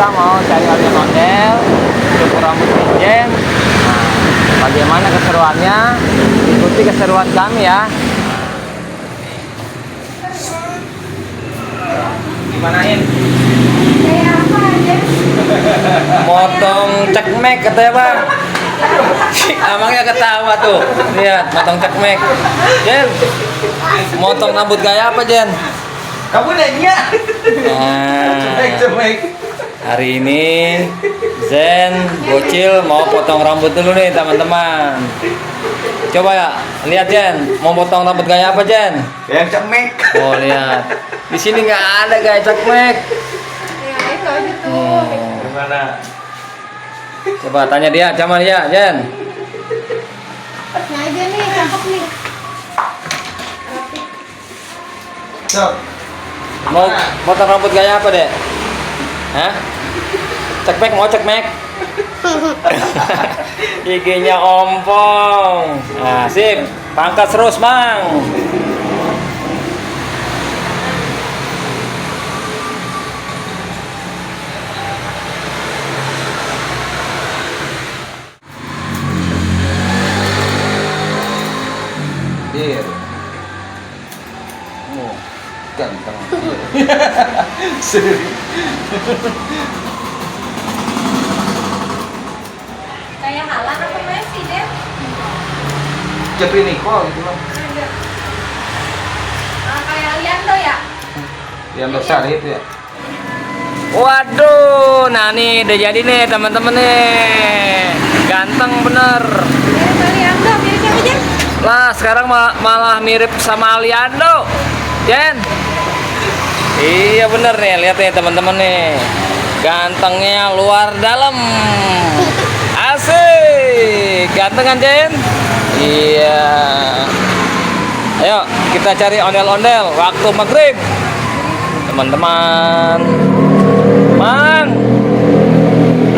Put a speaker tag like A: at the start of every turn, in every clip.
A: kita mau cari ondel-ondel, cukur rambut Jen. Nah, bagaimana keseruannya? Ikuti keseruan kami ya. Gimanain?
B: Kayak apa aja?
A: Motong cekmek katanya Bang. Amangnya ketawa tuh. Lihat, motong cekmek. Jen, motong rambut gaya apa Jen?
C: Kamu nanya.
A: Nah,
C: Cemek.
A: hari ini Zen Bocil mau potong rambut dulu nih teman-teman. Coba ya, lihat Jen, mau potong rambut gaya apa Jen?
C: Yang cemek.
A: Oh lihat, di sini nggak ada gaya cekmek.
B: Ya itu aja tuh.
C: Gimana?
A: Coba tanya dia, coba dia Jen.
B: Nah aja nih, cakep nih.
C: Sok.
A: Mau potong rambut gaya apa deh? Hah? Cekmek mau cekmek? Giginya ompong. Nah sip, pangkas terus Bang.
C: Dir. Oh, ganteng. Serius.
B: Kayak Halan apa Messi deh?
C: Jepri Nicole gitu loh.
B: Kayak Aliando ya?
C: Yang besar itu ya.
A: Waduh, nah nih udah jadi nih teman-teman nih. Ganteng bener.
B: Mirip Aliando, mirip siapa Jen?
A: Lah sekarang malah mirip sama Aliando, Jen. Iya bener nih, lihat nih teman-teman nih. Gantengnya luar dalam. Asik, ganteng kan Jen? Iya. Ayo kita cari ondel-ondel waktu maghrib, teman-teman. Mang,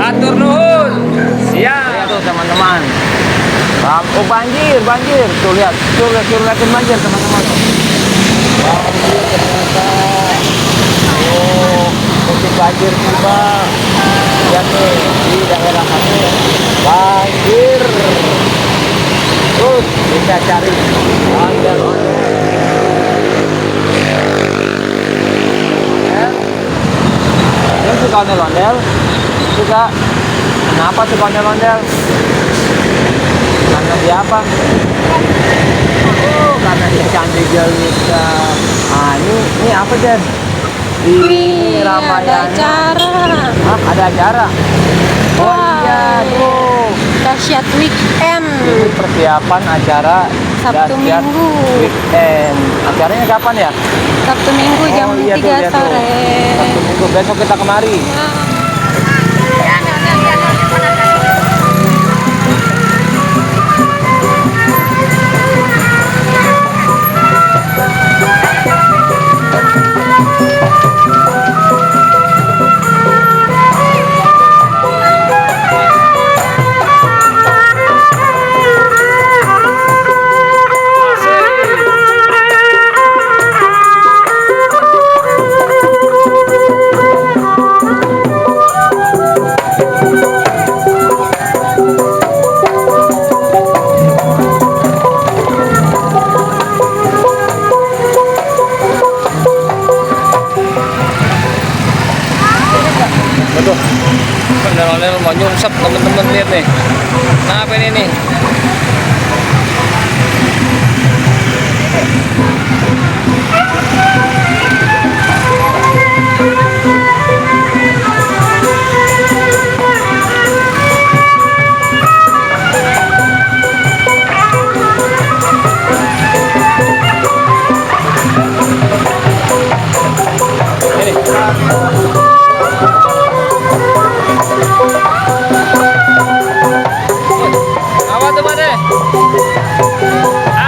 A: atur nuhun. Siap tuh teman-teman. Oh banjir. Tuh lihat, lihatin banjir teman-teman. Banjir ternyata. Oh, musim banjir tiba. Lihat nih di daerah kami banjir. Terus kita cari ondel-ondel. Yang suka ondel-ondel? Suka. Kenapa suka ondel-ondel? Karena dia apa? Oh, karena dia cantik jelita. Ah, ini apa Jen? Ini
B: Ada
A: Ramayana.
B: acara.
A: Hah, ada acara? Oh
B: Wah,
A: iya, tuh.
B: Dahsyat weekend.
A: Ini persiapan acara
B: Sabtu
A: dahsyat
B: Minggu.
A: weekend. Acaranya kapan ya?
B: Sabtu Minggu jam
A: Oh, iya tuh,
B: 3
A: iya tuh.
B: sore.
A: Sabtu Minggu. Besok kita kemari. Aduh, ondel-ondel mau nyungsep temen-temen, lihat nih. Nah apa ini nih? Apa tuh Pade?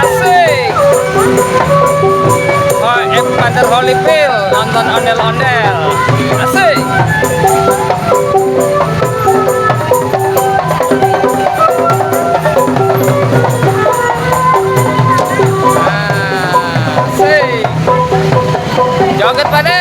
A: Asik. Oh, Father Holyfield nonton ondel-ondel. Asik. Asik. Joget Pade.